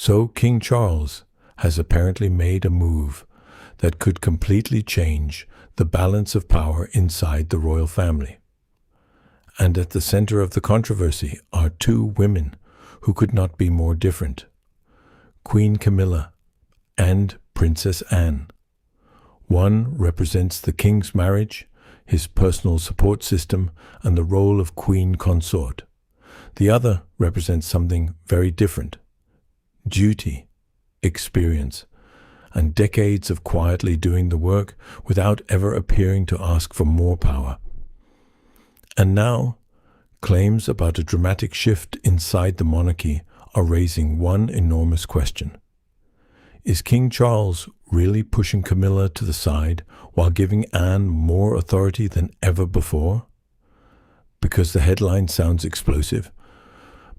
So King Charles has apparently made a move that could completely change the balance of power inside the royal family. And at the center of the controversy are two women who could not be more different: Queen Camilla and Princess Anne. One represents the king's marriage, his personal support system, and the role of queen consort. The other represents something very different: duty, experience, and decades of quietly doing the work without ever appearing to ask for more power. And now, claims about a dramatic shift inside the monarchy are raising one enormous question. Is King Charles really pushing Camilla to the side while giving Anne more authority than ever before? Because the headline sounds explosive,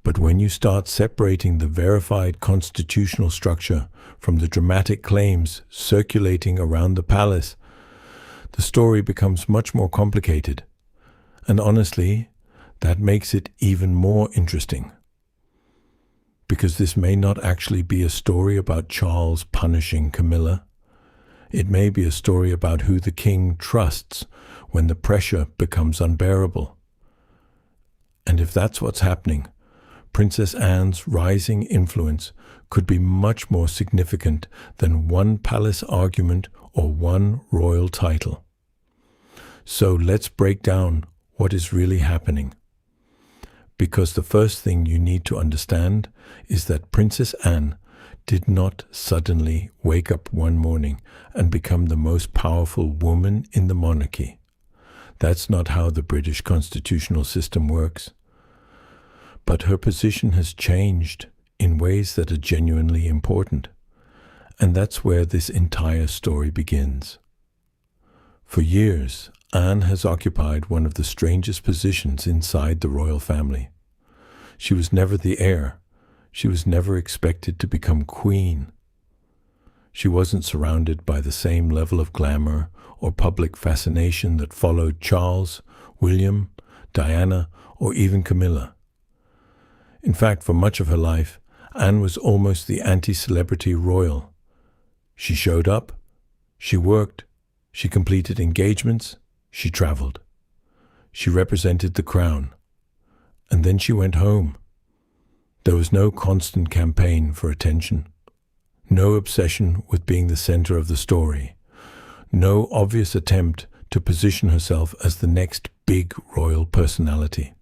but when you start separating the verified constitutional structure from the dramatic claims circulating around the palace, the story becomes much more complicated. And honestly, that makes it even more interesting. Because this may not actually be a story about Charles punishing Camilla. It may be a story about who the king trusts when the pressure becomes unbearable. And if that's what's happening, Princess Anne's rising influence could be much more significant than one palace argument or one royal title. So let's break down what is really happening. Because the first thing you need to understand is that Princess Anne did not suddenly wake up one morning and become the most powerful woman in the monarchy. That's not how the British constitutional system works. But her position has changed in ways that are genuinely important. And that's where this entire story begins. For years, Anne has occupied one of the strangest positions inside the royal family. She was never the heir. She was never expected to become queen. She wasn't surrounded by the same level of glamour or public fascination that followed Charles, William, Diana, or even Camilla. In fact, for much of her life, Anne was almost the anti-celebrity royal. She showed up, she worked, she completed engagements, she traveled. She represented the crown. And then she went home. There was no constant campaign for attention, no obsession with being the center of the story, no obvious attempt to position herself as the next big royal personality.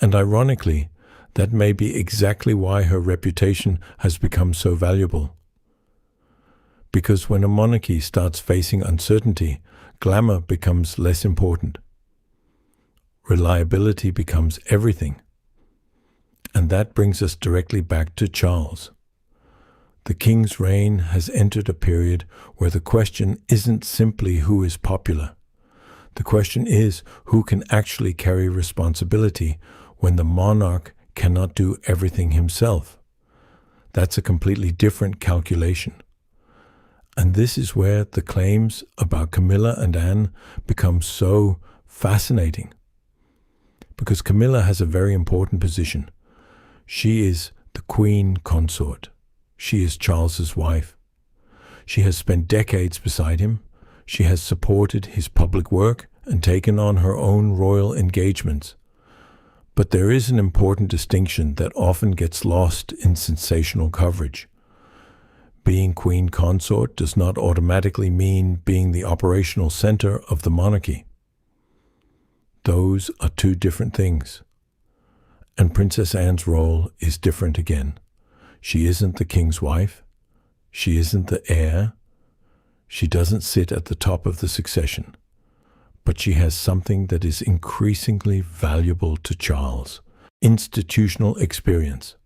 And ironically, that may be exactly why her reputation has become so valuable. Because when a monarchy starts facing uncertainty, glamour becomes less important. Reliability becomes everything. And that brings us directly back to Charles. The king's reign has entered a period where the question isn't simply who is popular. The question is who can actually carry responsibility when the monarch cannot do everything himself. That's a completely different calculation. And this is where the claims about Camilla and Anne become so fascinating. Because Camilla has a very important position. She is the queen consort. She is Charles's wife. She has spent decades beside him. She has supported his public work and taken on her own royal engagements. But there is an important distinction that often gets lost in sensational coverage. Being queen consort does not automatically mean being the operational center of the monarchy. Those are two different things. And Princess Anne's role is different again. She isn't the king's wife. She isn't the heir. She doesn't sit at the top of the succession. But she has something that is increasingly valuable to Charles: institutional experience.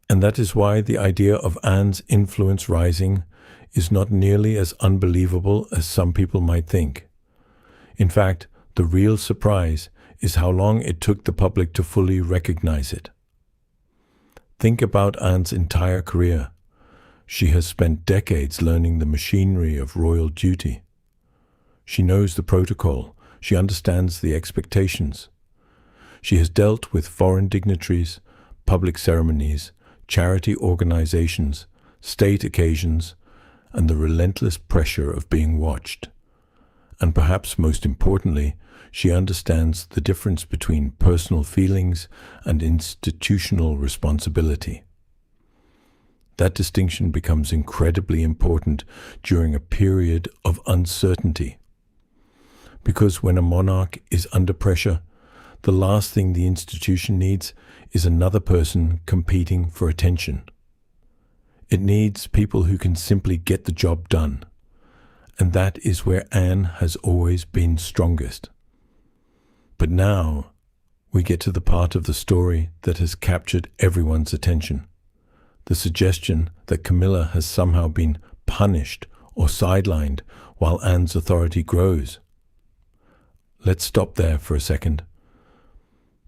And that is why the idea of Anne's influence rising is not nearly as unbelievable as some people might think. In fact, the real surprise is how long it took the public to fully recognize it. Think about Anne's entire career. She has spent decades learning the machinery of royal duty. She knows the protocol. She understands the expectations. She has dealt with foreign dignitaries, public ceremonies, charity organizations, state occasions, and the relentless pressure of being watched. And perhaps most importantly, she understands the difference between personal feelings and institutional responsibility. That distinction becomes incredibly important during a period of uncertainty. Because when a monarch is under pressure, the last thing the institution needs is another person competing for attention. It needs people who can simply get the job done. And that is where Anne has always been strongest. But now we get to the part of the story that has captured everyone's attention. The suggestion that Camilla has somehow been punished or sidelined while Anne's authority grows. Let's stop there for a second,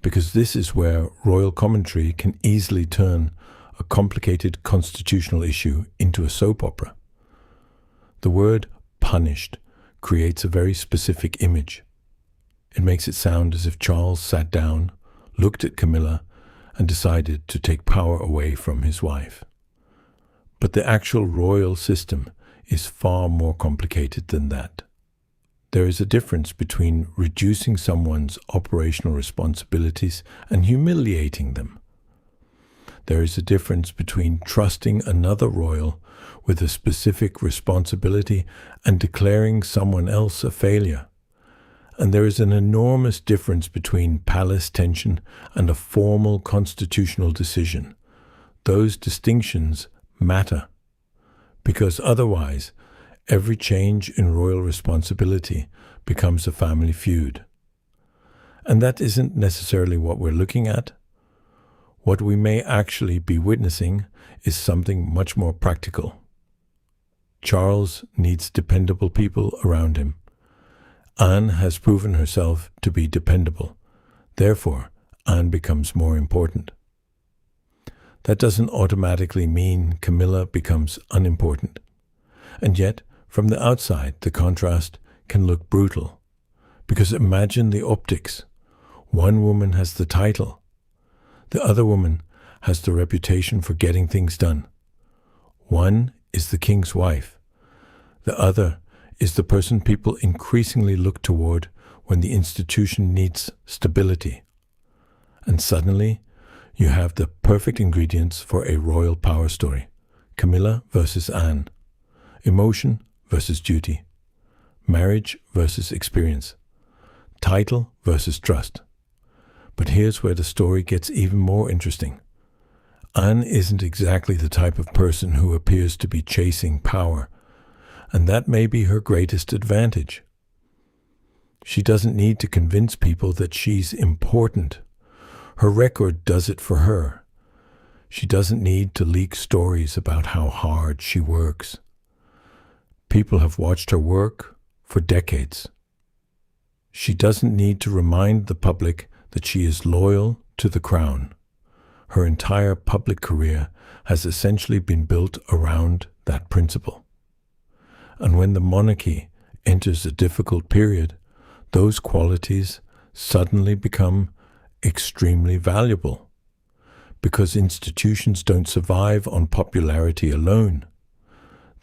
because this is where royal commentary can easily turn a complicated constitutional issue into a soap opera. The word punished creates a very specific image. It makes it sound as if Charles sat down, looked at Camilla, and decided to take power away from his wife. But the actual royal system is far more complicated than that. There is a difference between reducing someone's operational responsibilities and humiliating them. There is a difference between trusting another royal with a specific responsibility and declaring someone else a failure. And there is an enormous difference between palace tension and a formal constitutional decision. Those distinctions matter, because otherwise, every change in royal responsibility becomes a family feud. And that isn't necessarily what we're looking at. What we may actually be witnessing is something much more practical. Charles needs dependable people around him. Anne has proven herself to be dependable. Therefore, Anne becomes more important. That doesn't automatically mean Camilla becomes unimportant. And yet, from the outside, the contrast can look brutal. Because imagine the optics. One woman has the title. The other woman has the reputation for getting things done. One is the king's wife. The other is the person people increasingly look toward when the institution needs stability. And suddenly, you have the perfect ingredients for a royal power story. Camilla versus Anne. Emotion versus duty. Marriage versus experience. Title versus trust. But here's where the story gets even more interesting. Anne isn't exactly the type of person who appears to be chasing power, and that may be her greatest advantage. She doesn't need to convince people that she's important. Her record does it for her. She doesn't need to leak stories about how hard she works. People have watched her work for decades. She doesn't need to remind the public that she is loyal to the crown. Her entire public career has essentially been built around that principle. And when the monarchy enters a difficult period, those qualities suddenly become extremely valuable. Because institutions don't survive on popularity alone.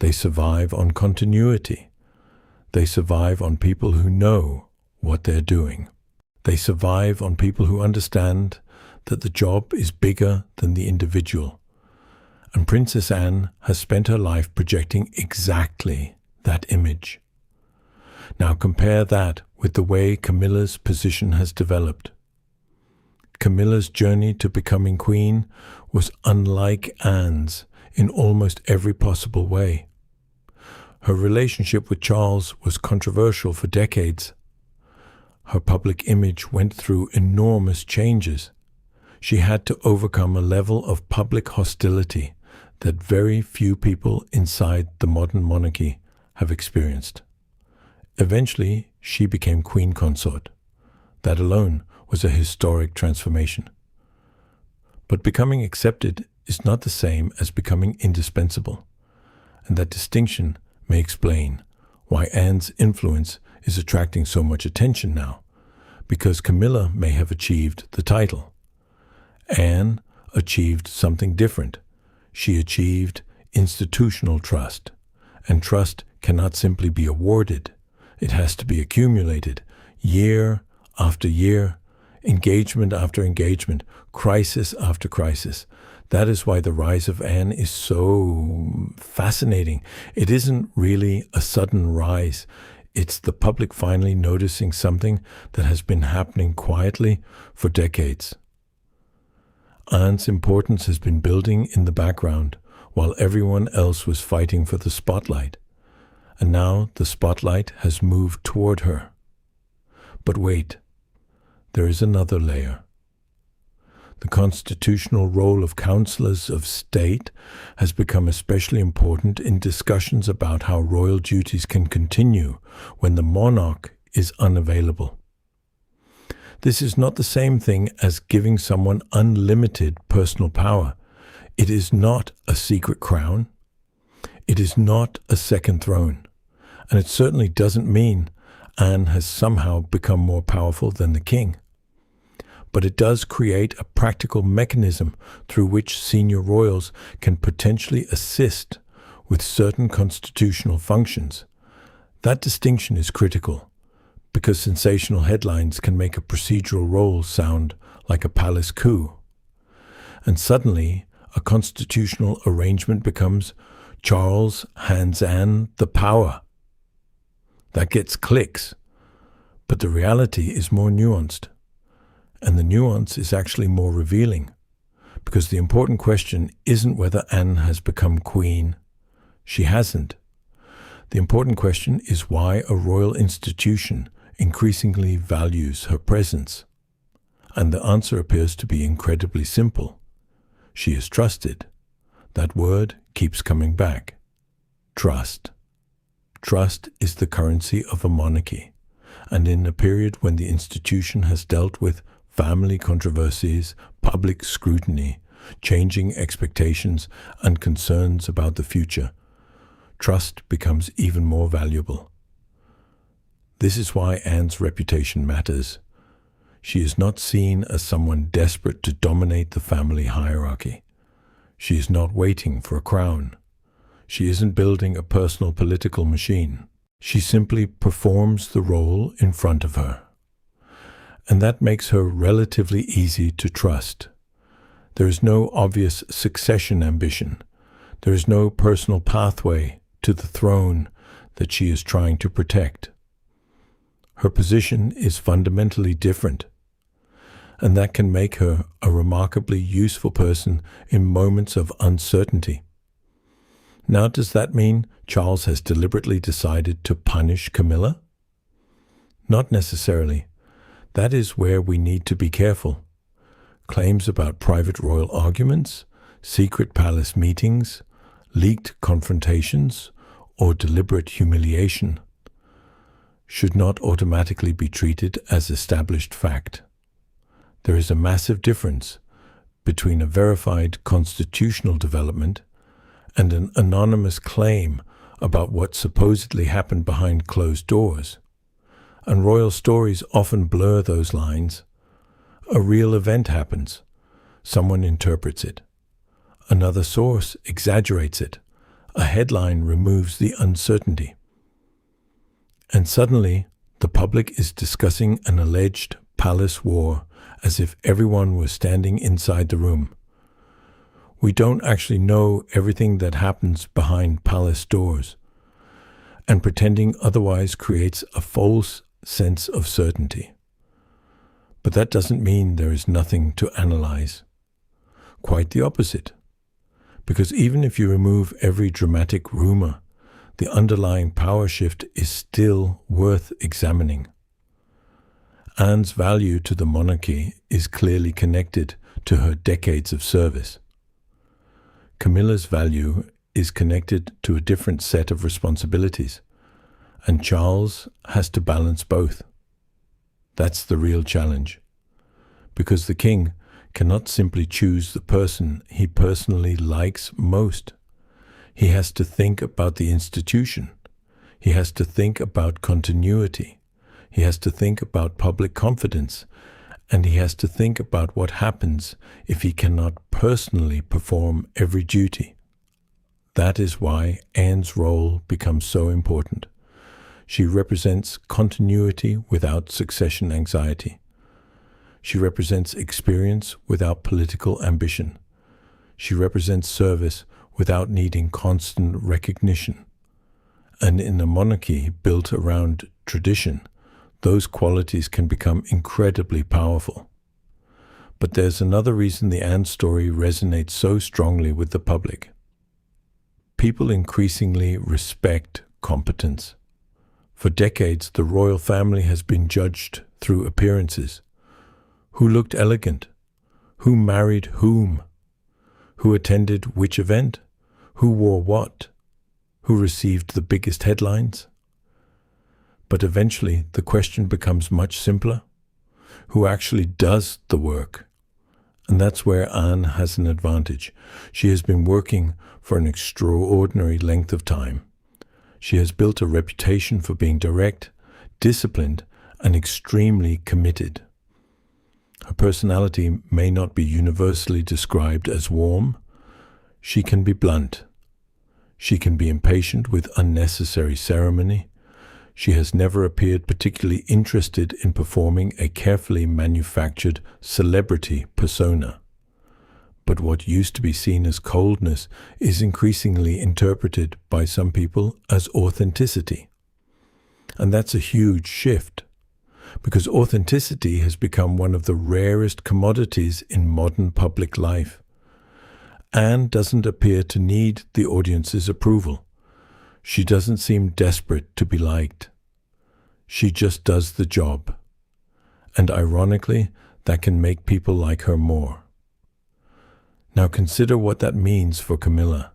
They survive on continuity. They survive on people who know what they're doing. They survive on people who understand that the job is bigger than the individual. And Princess Anne has spent her life projecting exactly that image. Now compare that with the way Camilla's position has developed. Camilla's journey to becoming queen was unlike Anne's in almost every possible way. Her relationship with Charles was controversial for decades. Her public image went through enormous changes. She had to overcome a level of public hostility that very few people inside the modern monarchy have experienced. Eventually, she became queen consort. That alone was a historic transformation. But becoming accepted is not the same as becoming indispensable, and that distinction may explain why Anne's influence is attracting so much attention now, because Camilla may have achieved the title. Anne achieved something different, she achieved institutional trust. And trust cannot simply be awarded. It has to be accumulated, year after year, engagement after engagement, crisis after crisis. That is why the rise of Anne is so fascinating. It isn't really a sudden rise. It's the public finally noticing something that has been happening quietly for decades. Anne's importance has been building in the background while everyone else was fighting for the spotlight. And now the spotlight has moved toward her. But wait, there is another layer. The constitutional role of councillors of state has become especially important in discussions about how royal duties can continue when the monarch is unavailable. This is not the same thing as giving someone unlimited personal power. It is not a secret crown. It is not a second throne. And it certainly doesn't mean Anne has somehow become more powerful than the king. But it does create a practical mechanism through which senior royals can potentially assist with certain constitutional functions. That distinction is critical, because sensational headlines can make a procedural role sound like a palace coup. And suddenly, a constitutional arrangement becomes Charles hands Anne the power. That gets clicks, but the reality is more nuanced. And the nuance is actually more revealing, because the important question isn't whether Anne has become queen. She hasn't. The important question is why a royal institution increasingly values her presence. And the answer appears to be incredibly simple. She is trusted. That word keeps coming back. Trust. Trust is the currency of a monarchy. And in a period when the institution has dealt with family controversies, public scrutiny, changing expectations, and concerns about the future, trust becomes even more valuable. This is why Anne's reputation matters. She is not seen as someone desperate to dominate the family hierarchy. She is not waiting for a crown. She isn't building a personal political machine. She simply performs the role in front of her. And that makes her relatively easy to trust. There is no obvious succession ambition. There is no personal pathway to the throne that she is trying to protect. Her position is fundamentally different, and that can make her a remarkably useful person in moments of uncertainty. Now, does that mean Charles has deliberately decided to punish Camilla? Not necessarily. That is where we need to be careful. Claims about private royal arguments, secret palace meetings, leaked confrontations, or deliberate humiliation should not automatically be treated as established fact. There is a massive difference between a verified constitutional development and an anonymous claim about what supposedly happened behind closed doors. And royal stories often blur those lines. A real event happens. Someone interprets it. Another source exaggerates it. A headline removes the uncertainty. And suddenly, the public is discussing an alleged palace war as if everyone was standing inside the room. We don't actually know everything that happens behind palace doors, and pretending otherwise creates a false sense of certainty. But that doesn't mean there is nothing to analyze. Quite the opposite. Because even if you remove every dramatic rumor, the underlying power shift is still worth examining. Anne's value to the monarchy is clearly connected to her decades of service. Camilla's value is connected to a different set of responsibilities, and Charles has to balance both. That's the real challenge, because the king cannot simply choose the person he personally likes most. He has to think about the institution. He has to think about continuity. He has to think about public confidence. And he has to think about what happens if he cannot personally perform every duty. That is why Anne's role becomes so important. She represents continuity without succession anxiety. She represents experience without political ambition. She represents service without needing constant recognition. And in a monarchy built around tradition, those qualities can become incredibly powerful. But there's another reason the Anne story resonates so strongly with the public. People increasingly respect competence. For decades, the royal family has been judged through appearances. Who looked elegant? Who married whom? Who attended which event? Who wore what? Who received the biggest headlines? But eventually, the question becomes much simpler. Who actually does the work? And that's where Anne has an advantage. She has been working for an extraordinary length of time. She has built a reputation for being direct, disciplined, and extremely committed. Her personality may not be universally described as warm. She can be blunt. She can be impatient with unnecessary ceremony. She has never appeared particularly interested in performing a carefully manufactured celebrity persona. But what used to be seen as coldness is increasingly interpreted by some people as authenticity. And that's a huge shift, because authenticity has become one of the rarest commodities in modern public life. Anne doesn't appear to need the audience's approval. She doesn't seem desperate to be liked. She just does the job. And ironically, that can make people like her more. Now consider what that means for Camilla.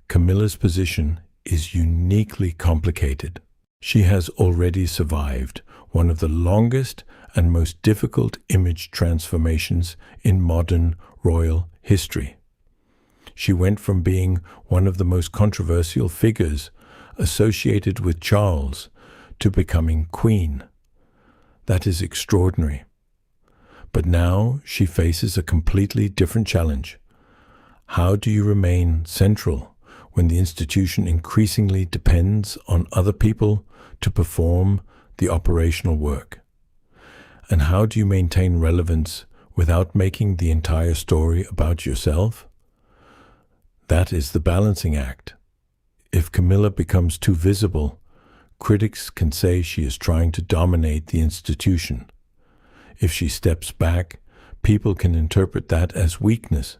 Camilla's position is uniquely complicated. She has already survived one of the longest and most difficult image transformations in modern royal history. She went from being one of the most controversial figures associated with Charles to becoming queen. That is extraordinary. But now she faces a completely different challenge. How do you remain central when the institution increasingly depends on other people to perform the operational work? And how do you maintain relevance without making the entire story about yourself? That is the balancing act. If Camilla becomes too visible, critics can say she is trying to dominate the institution. If she steps back, people can interpret that as weakness.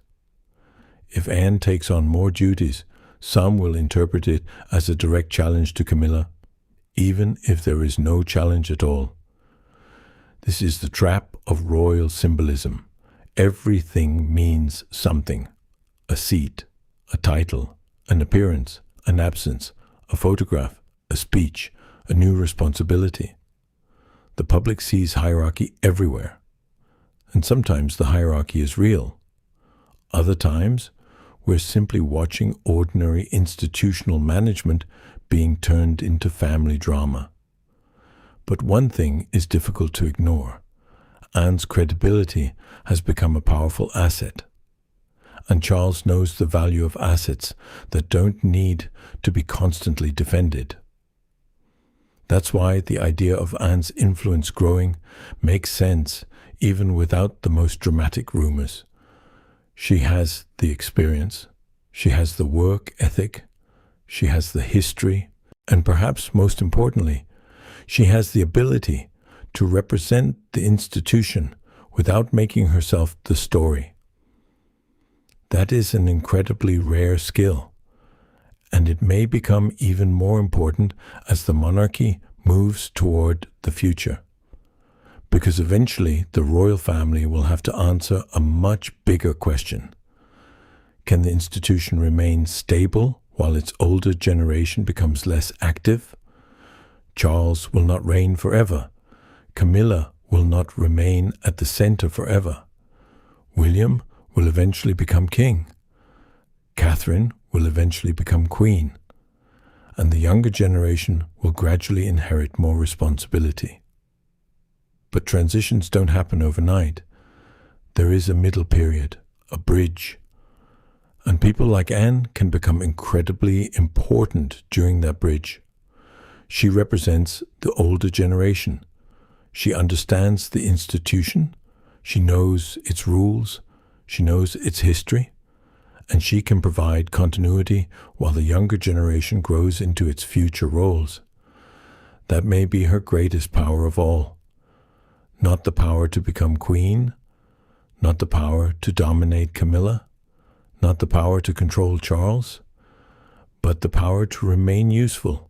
If Anne takes on more duties, some will interpret it as a direct challenge to Camilla, even if there is no challenge at all. This is the trap of royal symbolism. Everything means something. A seat, a title, an appearance, an absence, a photograph, a speech, a new responsibility. The public sees hierarchy everywhere, and sometimes the hierarchy is real. Other times, we're simply watching ordinary institutional management being turned into family drama. But one thing is difficult to ignore. Anne's credibility has become a powerful asset. And Charles knows the value of assets that don't need to be constantly defended. That's why the idea of Anne's influence growing makes sense even without the most dramatic rumors. She has the experience, she has the work ethic, she has the history, and perhaps most importantly, she has the ability to represent the institution without making herself the story. That is an incredibly rare skill, and it may become even more important as the monarchy moves toward the future. Because eventually the royal family will have to answer a much bigger question. Can the institution remain stable while its older generation becomes less active? Charles will not reign forever. Camilla will not remain at the center forever. William will eventually become king. Catherine will eventually become queen. And the younger generation will gradually inherit more responsibility. But transitions don't happen overnight. There is a middle period, a bridge. And people like Anne can become incredibly important during that bridge. She represents the older generation. She understands the institution. She knows its rules. She knows its history. And she can provide continuity while the younger generation grows into its future roles. That may be her greatest power of all. Not the power to become queen, not the power to dominate Camilla, not the power to control Charles, but the power to remain useful,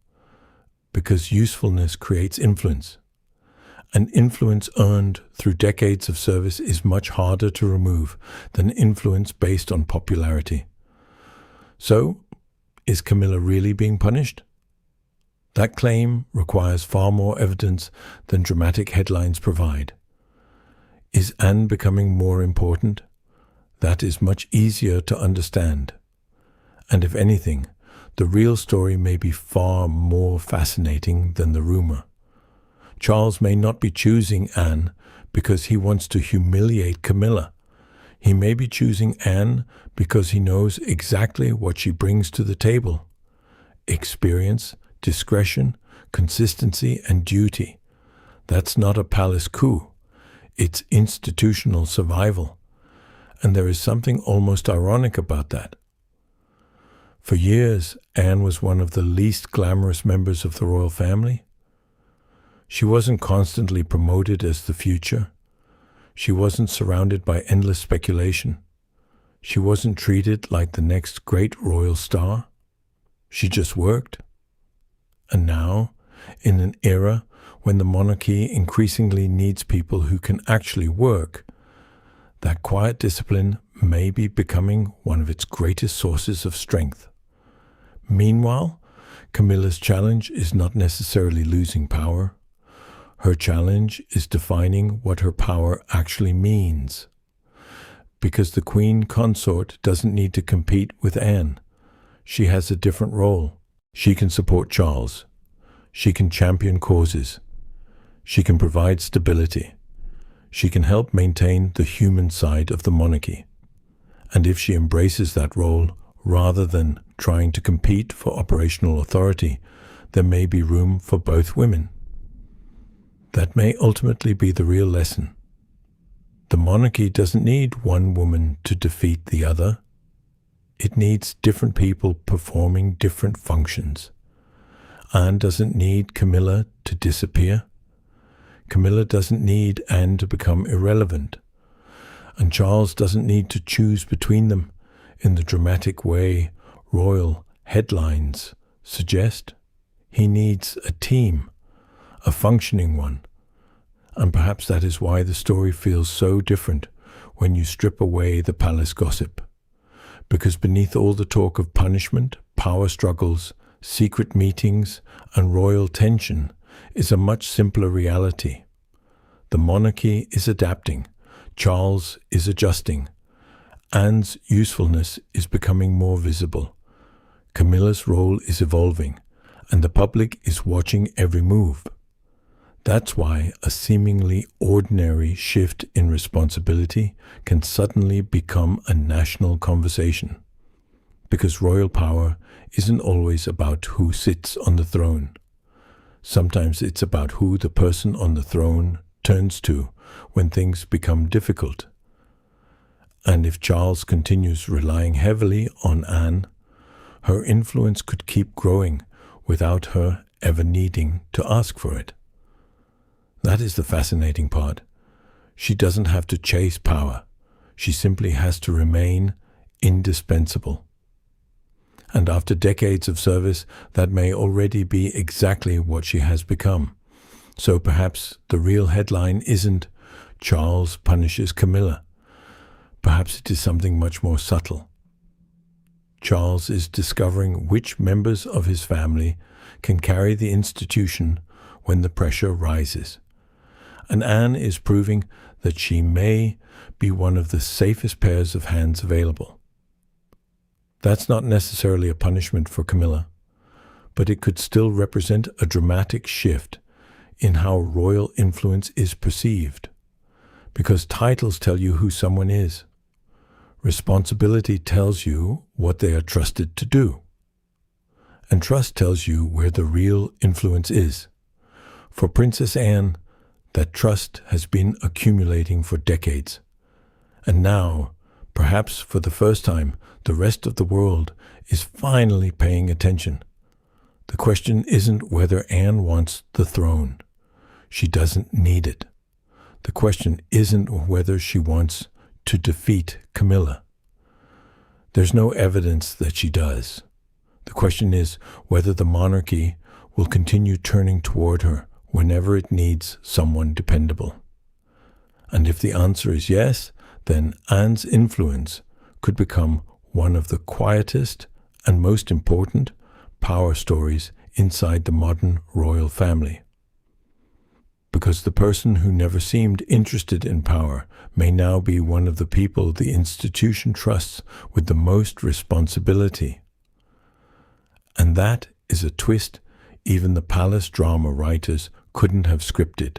because usefulness creates influence. And influence earned through decades of service is much harder to remove than influence based on popularity. So, is Camilla really being punished? That claim requires far more evidence than dramatic headlines provide. Is Anne becoming more important? That is much easier to understand. And if anything, the real story may be far more fascinating than the rumor. Charles may not be choosing Anne because he wants to humiliate Camilla. He may be choosing Anne because he knows exactly what she brings to the table. Experience, discretion, consistency, and duty. That's not a palace coup. It's institutional survival. And there is something almost ironic about that. For years, Anne was one of the least glamorous members of the royal family. She wasn't constantly promoted as the future. She wasn't surrounded by endless speculation. She wasn't treated like the next great royal star. She just worked. And now, in an era when the monarchy increasingly needs people who can actually work, that quiet discipline may be becoming one of its greatest sources of strength. Meanwhile, Camilla's challenge is not necessarily losing power. Her challenge is defining what her power actually means. Because the queen consort doesn't need to compete with Anne. She has a different role. She can support Charles. She can champion causes. She can provide stability. She can help maintain the human side of the monarchy. And if she embraces that role, rather than trying to compete for operational authority, there may be room for both women. That may ultimately be the real lesson. The monarchy doesn't need one woman to defeat the other. It needs different people performing different functions. Anne doesn't need Camilla to disappear. Camilla doesn't need Anne to become irrelevant. And Charles doesn't need to choose between them in the dramatic way royal headlines suggest. He needs a team, a functioning one. And perhaps that is why the story feels so different when you strip away the palace gossip. Because beneath all the talk of punishment, power struggles, secret meetings, and royal tension is a much simpler reality. The monarchy is adapting. Charles is adjusting. Anne's usefulness is becoming more visible. Camilla's role is evolving, and the public is watching every move. That's why a seemingly ordinary shift in responsibility can suddenly become a national conversation. Because royal power isn't always about who sits on the throne. Sometimes it's about who the person on the throne turns to when things become difficult. And if Charles continues relying heavily on Anne, her influence could keep growing without her ever needing to ask for it. That is the fascinating part. She doesn't have to chase power. She simply has to remain indispensable. And after decades of service, that may already be exactly what she has become. So perhaps the real headline isn't Charles punishes Camilla. Perhaps it is something much more subtle. Charles is discovering which members of his family can carry the institution when the pressure rises. And Anne is proving that she may be one of the safest pairs of hands available. That's not necessarily a punishment for Camilla, but it could still represent a dramatic shift in how royal influence is perceived. Because titles tell you who someone is. Responsibility tells you what they are trusted to do. And trust tells you where the real influence is. For Princess Anne, that trust has been accumulating for decades. And now, perhaps for the first time, the rest of the world is finally paying attention. The question isn't whether Anne wants the throne. She doesn't need it. The question isn't whether she wants to defeat Camilla. There's no evidence that she does. The question is whether the monarchy will continue turning toward her whenever it needs someone dependable. And if the answer is yes, then Anne's influence could become one of the quietest and most important power stories inside the modern royal family. Because the person who never seemed interested in power may now be one of the people the institution trusts with the most responsibility. And that is a twist even the palace drama writers couldn't have scripted.